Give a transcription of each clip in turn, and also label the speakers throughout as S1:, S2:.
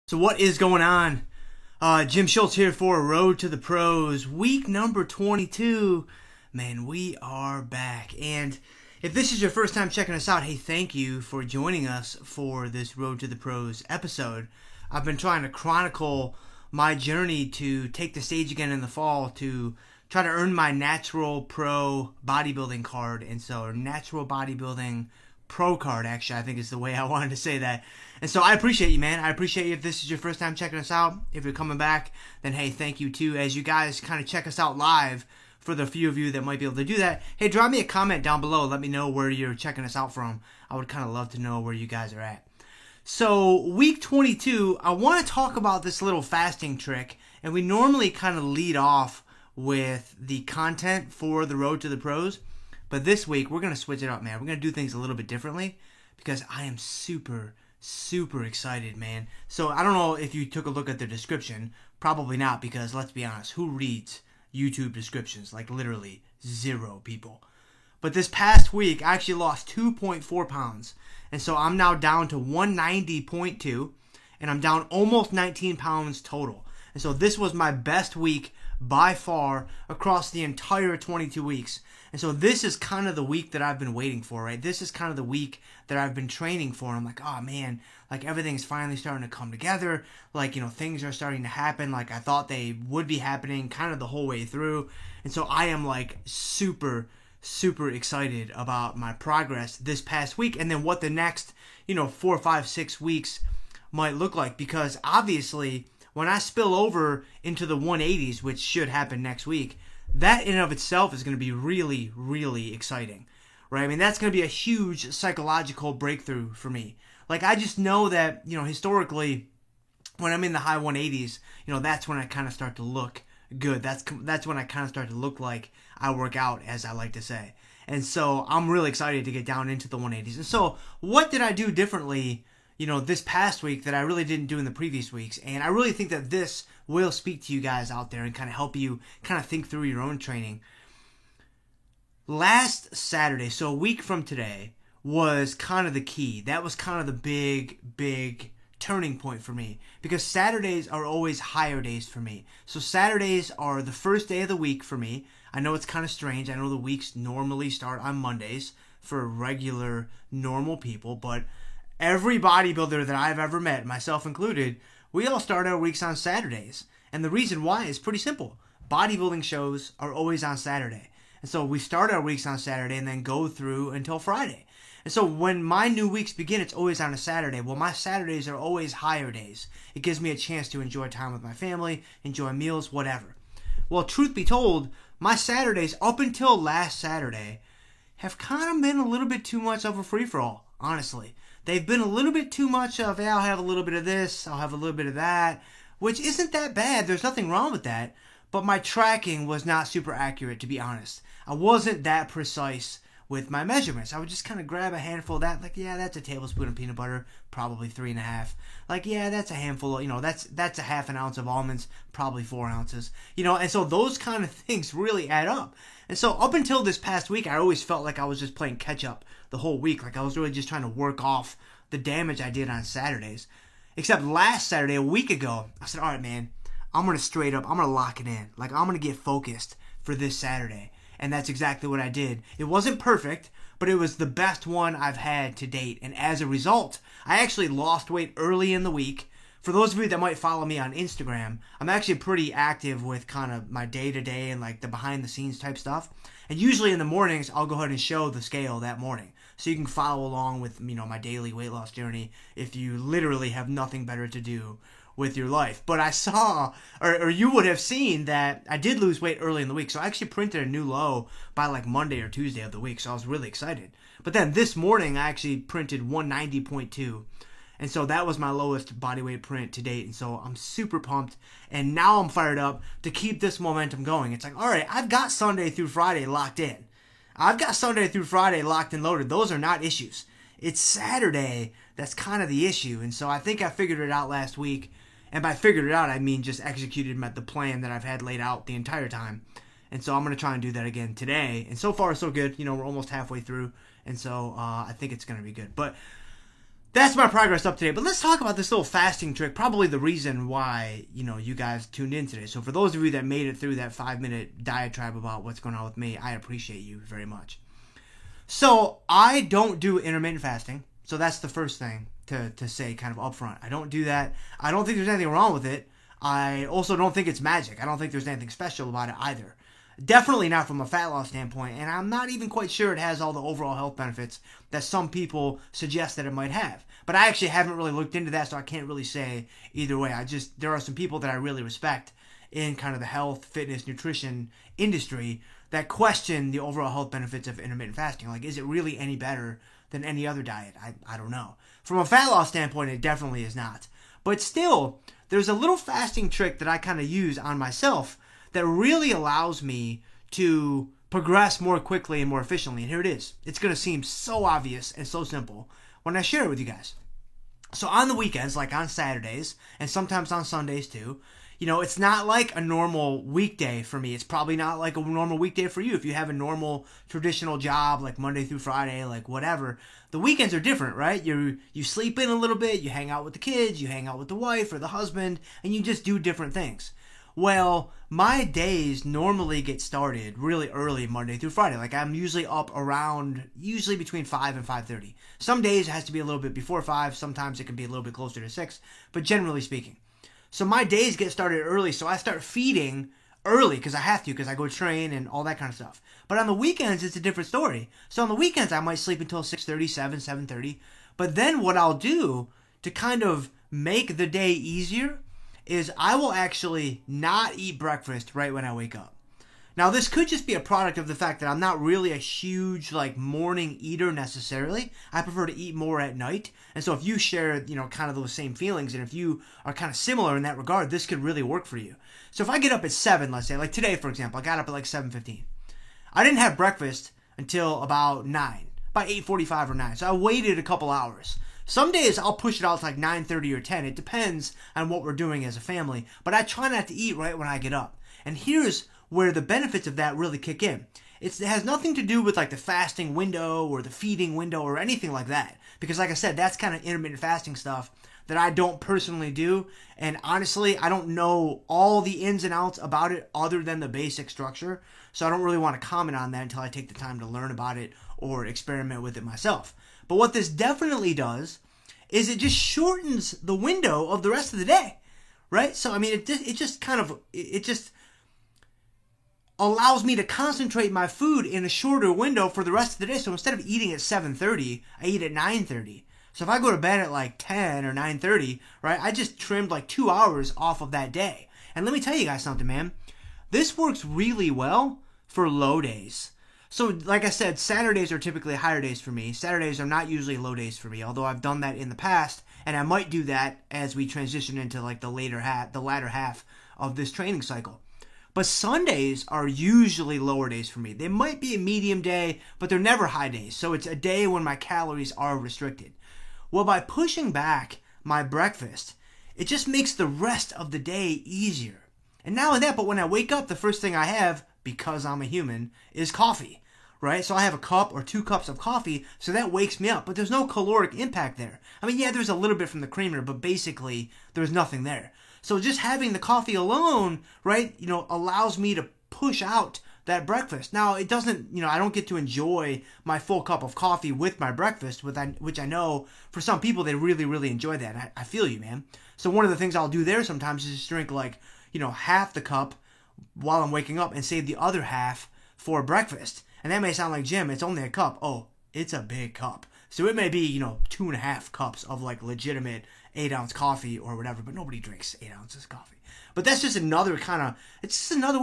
S1: So what is going on? Jim Schultz here for Road to the Pros, week number 22. Man, we are back. And if this is your first time checking us out, hey, thank you for joining us for this Road to the Pros episode. I've been trying to chronicle my journey to take the stage again in the fall to try to earn my Natural Pro bodybuilding card. And so, Natural Bodybuilding Pro card, actually, I think is the way I wanted to say that. And so I appreciate you, man. I appreciate you if this is your first time checking us out. If you're coming back, then hey, thank you too. As you guys kind of check us out live, for the few of you that might be able to do that, hey, drop me a comment down below. Let me know where you're checking us out from. I would kind of love to know where you guys are at. So week 22, I want to talk about this little fasting trick. And we normally kind of lead off with the content for the Road to the Pros. But this week, we're going to switch it up, man. We're going to do things a little bit differently because I am super excited, man. So I don't know if you took a look at the description. Probably not, because let's be honest, who reads YouTube descriptions? Like literally 0 people. But this past week, I actually lost 2.4 pounds. And so I'm now down to 190.2. And I'm down almost 19 pounds total. And so this was my best week by far across the entire 22 weeks. And so this is kind of the week that I've been waiting for, right? This is kind of the week that I've been training for. I'm like, oh man, like everything's finally starting to come together. Like, you know, things are starting to happen like I thought they would be happening kind of the whole way through. And so I am like super excited about my progress this past week and then what the next, 4, 5, 6 weeks might look like. Because obviously, when I spill over into the 180s, which should happen next week, that in and of itself is going to be really exciting, right? I mean, that's going to be a huge psychological breakthrough for me. Like, I just know that, historically, when I'm in the high 180s, that's when I kind of start to look good. That's when I kind of start to look like I work out, as I like to say. And so I'm really excited to get down into the 180s. And so what did I do differently this past week that I really didn't do in the previous weeks? And I really think that this will speak to you guys out there and kind of help you kind of think through your own training. Last Saturday, so a week from today, was kind of the key. That was kind of the big turning point for me, because Saturdays are always higher days for me. So Saturdays are the first day of the week for me. I know it's kind of strange. I know the weeks normally start on Mondays for regular, normal people, but every bodybuilder that I've ever met, myself included, we all start our weeks on Saturdays. And the reason why is pretty simple. Bodybuilding shows are always on Saturday. And so we start our weeks on Saturday and then go through until Friday. And so when my new weeks begin, it's always on a Saturday. Well, my Saturdays are always higher days. It gives me a chance to enjoy time with my family, enjoy meals, whatever. Well, truth be told, my Saturdays up until last Saturday have kind of been a little bit too much of a free-for-all, honestly. They've been a little bit too much of, hey, I'll have a little bit of this, I'll have a little bit of that, which isn't that bad. There's nothing wrong with that. But my tracking was not super accurate, to be honest. I wasn't that precise with my measurements. I would just kind of grab a handful of that, like, yeah, that's a tablespoon of peanut butter, probably 3.5. Like, yeah, that's a handful of, that's a half an ounce of almonds, probably 4 ounces. And so those kind of things really add up. And so up until this past week, I always felt like I was just playing catch up the whole week. Like I was really just trying to work off the damage I did on Saturdays. Except last Saturday, a week ago, I said, all right, man, I'm going to lock it in. Like, I'm going to get focused for this Saturday. And that's exactly what I did. It wasn't perfect, but it was the best one I've had to date. And as a result, I actually lost weight early in the week. For those of you that might follow me on Instagram, I'm actually pretty active with kind of my day-to-day and like the behind-the-scenes type stuff. And usually in the mornings, I'll go ahead and show the scale that morning. So you can follow along with, my daily weight loss journey if you literally have nothing better to do with your life. But I saw, or you would have seen that I did lose weight early in the week. So I actually printed a new low by like Monday or Tuesday of the week. So I was really excited. But then this morning, I actually printed 190.2. And so that was my lowest body weight print to date. And so I'm super pumped. And now I'm fired up to keep this momentum going. It's like, all right, I've got Sunday through Friday locked in. I've got Sunday through Friday locked and loaded. Those are not issues. It's Saturday that's kind of the issue. And so I think I figured it out last week. And by figured it out, I mean just executed the plan that I've had laid out the entire time. And so I'm going to try and do that again today. And so far, so good. We're almost halfway through. And so I think it's going to be good. But that's my progress up today. But let's talk about this little fasting trick. Probably the reason why, you guys tuned in today. So for those of you that made it through that 5-minute diatribe about what's going on with me, I appreciate you very much. So I don't do intermittent fasting. So that's the first thing to say kind of upfront. I don't do that. I don't think there's anything wrong with it. I also don't think it's magic. I don't think there's anything special about it either. Definitely not from a fat loss standpoint, and I'm not even quite sure it has all the overall health benefits that some people suggest that it might have. But I actually haven't really looked into that, so I can't really say either way. There are some people that I really respect in kind of the health, fitness, nutrition industry that question the overall health benefits of intermittent fasting. Like, is it really any better than any other diet? I don't know. From a fat loss standpoint, it definitely is not. But still, there's a little fasting trick that I kind of use on myself that really allows me to progress more quickly and more efficiently. And here it is. It's going to seem so obvious and so simple when I share it with you guys. So on the weekends, like on Saturdays, and sometimes on Sundays too, it's not like a normal weekday for me. It's probably not like a normal weekday for you. If you have a normal traditional job, like Monday through Friday, like whatever, the weekends are different, right? You sleep in a little bit, you hang out with the kids, you hang out with the wife or the husband, and you just do different things. Well, my days normally get started really early Monday through Friday. Like I'm usually up usually between 5 and 5:30. Some days it has to be a little bit before 5. Sometimes it can be a little bit closer to 6. But generally speaking. So my days get started early. So I start feeding early because I have to, because I go train and all that kind of stuff. But on the weekends, it's a different story. So on the weekends, I might sleep until 6:30, 7:30. But then what I'll do to kind of make the day easier is I will actually not eat breakfast right when I wake up. Now, this could just be a product of the fact that I'm not really a huge morning eater necessarily. I prefer to eat more at night. And so if you share, kind of those same feelings, and if you are kind of similar in that regard, this could really work for you. So if I get up at 7, let's say, like today, for example, I got up at 7:15. I didn't have breakfast until about 9, about 8:45 or 9. So I waited a couple hours. Some days I'll push it out to 9:30 or 10. It depends on what we're doing as a family. But I try not to eat right when I get up. And here's where the benefits of that really kick in. It has nothing to do with the fasting window or the feeding window or anything like that. Because like I said, that's kind of intermittent fasting stuff that I don't personally do. And honestly, I don't know all the ins and outs about it other than the basic structure. So I don't really want to comment on that until I take the time to learn about it or experiment with it myself. But what this definitely does is it just shortens the window of the rest of the day, right? So, I mean, it just allows me to concentrate my food in a shorter window for the rest of the day. So instead of eating at 7:30, I eat at 9:30. So if I go to bed at 10 or 9:30, right, I just trimmed 2 hours off of that day. And let me tell you guys something, man. This works really well for low days. So like I said, Saturdays are typically higher days for me. Saturdays are not usually low days for me, although I've done that in the past, and I might do that as we transition into the latter half of this training cycle. But Sundays are usually lower days for me. They might be a medium day, but they're never high days. So it's a day when my calories are restricted. Well, by pushing back my breakfast, it just makes the rest of the day easier. And not only that, but when I wake up, the first thing I have, because I'm a human, is coffee, right? So I have a cup or 2 cups of coffee, so that wakes me up. But there's no caloric impact there. I mean, yeah, there's a little bit from the creamer, but basically there's nothing there. So just having the coffee alone, right, allows me to push out that breakfast. Now, it doesn't, I don't get to enjoy my full cup of coffee with my breakfast, which I know for some people, they really, really enjoy that. I feel you, man. So one of the things I'll do there sometimes is just drink half the cup while I'm waking up and save the other half for breakfast. And that may sound like, Jim, it's only a cup. Oh, it's a big cup. So it may be, 2.5 cups of legitimate 8-ounce coffee or whatever, but nobody drinks 8 ounces of coffee. But that's just another way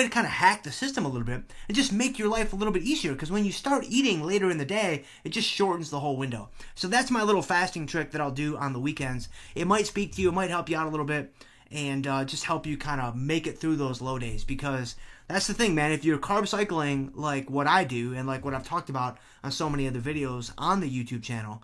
S1: to kind of hack the system a little bit and just make your life a little bit easier, because when you start eating later in the day, it just shortens the whole window. So that's my little fasting trick that I'll do on the weekends. It might speak to you, it might help you out a little bit, and just help you kind of make it through those low days, because that's the thing, man. If you're carb cycling like what I do and like what I've talked about on so many of the videos on the YouTube channel,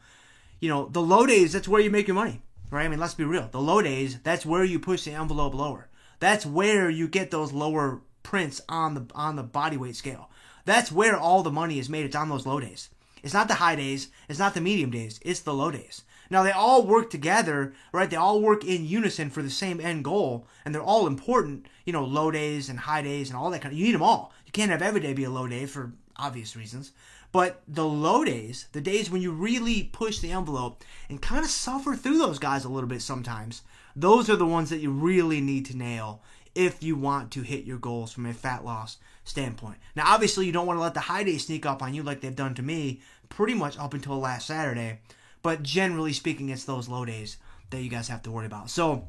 S1: the low days, that's where you make your money, right? I mean, let's be real. The low days, that's where you push the envelope lower. That's where you get those lower prints on the body weight scale. That's where all the money is made. It's on those low days. It's not the high days. It's not the medium days. It's the low days. Now, they all work together, right? They all work in unison for the same end goal, and they're all important, low days and high days and all that kind of, you need them all. You can't have every day be a low day for obvious reasons. But the low days, the days when you really push the envelope and kind of suffer through those guys a little bit sometimes, those are the ones that you really need to nail if you want to hit your goals from a fat loss standpoint. Now, obviously, you don't want to let the high days sneak up on you like they've done to me pretty much up until last Saturday. But generally speaking, it's those low days that you guys have to worry about. So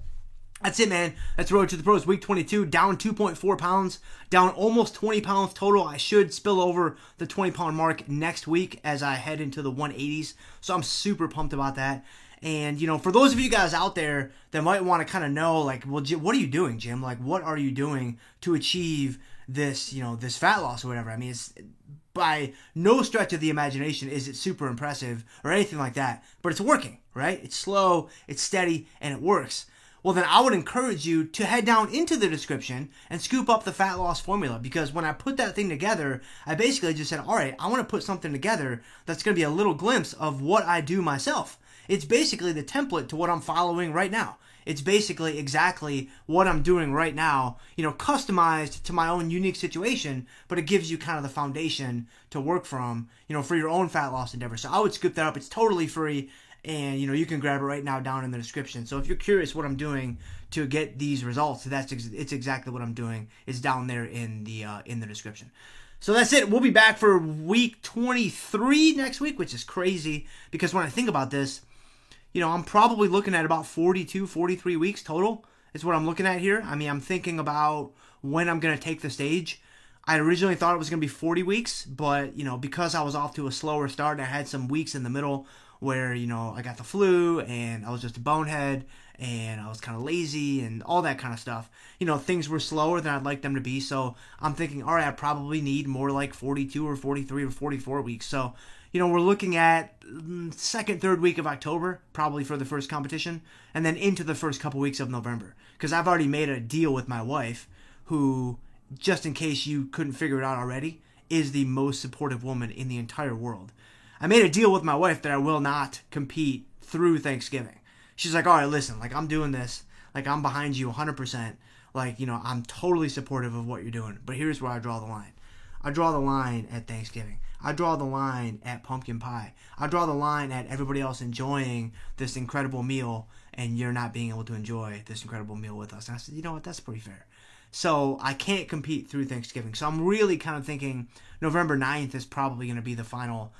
S1: that's it, man. That's Road to the Pros, week 22, down 2.4 pounds, down almost 20 pounds total. I should spill over the 20-pound mark next week as I head into the 180s. So I'm super pumped about that. And, for those of you guys out there that might want to kind of know, like, well, Jim, what are you doing, Jim? Like, what are you doing to achieve this, this fat loss or whatever? I mean, it's by no stretch of the imagination is it super impressive or anything like that, but it's working, right? It's slow, it's steady, and it works. Well, then I would encourage you to head down into the description and scoop up the fat loss formula, because when I put that thing together, I basically just said, all right, I want to put something together that's going to be a little glimpse of what I do myself. It's basically the template to what I'm following right now. It's basically exactly what I'm doing right now, customized to my own unique situation, but it gives you kind of the foundation to work from, for your own fat loss endeavor. So I would scoop that up. It's totally free, and, you can grab it right now down in the description. So if you're curious what I'm doing to get these results, it's exactly what I'm doing. It's down there in the description. So that's it. We'll be back for week 23 next week, which is crazy because when I think about this, I'm probably looking at about 42, 43 weeks total is what I'm looking at here. I mean, I'm thinking about when I'm going to take the stage. I originally thought it was going to be 40 weeks, but, because I was off to a slower start and I had some weeks in the middle where, I got the flu and I was just a bonehead and I was kind of lazy and all that kind of stuff. Things were slower than I'd like them to be. So I'm thinking, all right, I probably need more like 42 or 43 or 44 weeks. So, we're looking at second, third week of October, probably for the first competition, and then into the first couple weeks of November. Because I've already made a deal with my wife, who, just in case you couldn't figure it out already, is the most supportive woman in the entire world. I made a deal with my wife that I will not compete through Thanksgiving. She's like, all right, listen, like, I'm doing this. Like, I'm behind you 100%. Like, I'm totally supportive of what you're doing. But here's where I draw the line. I draw the line at Thanksgiving. I draw the line at pumpkin pie. I draw the line at everybody else enjoying this incredible meal and you're not being able to enjoy this incredible meal with us. And I said, you know what, that's pretty fair. So I can't compete through Thanksgiving. So I'm really kind of thinking November 9th is probably going to be the final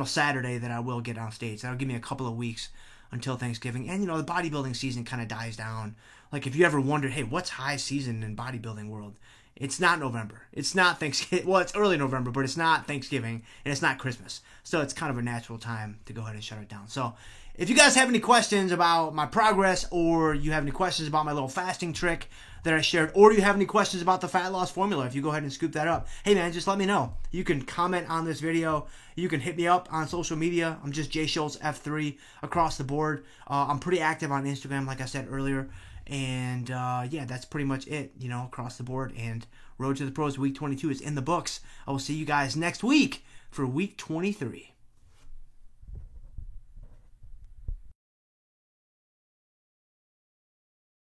S1: Saturday that I will get on stage. That'll give me a couple of weeks until Thanksgiving. And, the bodybuilding season kind of dies down. Like, if you ever wondered, hey, what's high season in bodybuilding world? It's not November. It's not Thanksgiving. Well, it's early November, but it's not Thanksgiving, and it's not Christmas. So it's kind of a natural time to go ahead and shut it down. So if you guys have any questions about my progress, or you have any questions about my little fasting trick that I shared, or you have any questions about the fat loss formula, if you go ahead and scoop that up, hey man, just let me know. You can comment on this video. You can hit me up on social media. I'm just Jay Schultz F3 across the board. I'm pretty active on Instagram, like I said earlier. And, yeah, that's pretty much it, across the board. And Road to the Pros week 22 is in the books. I will see you guys next week for week 23.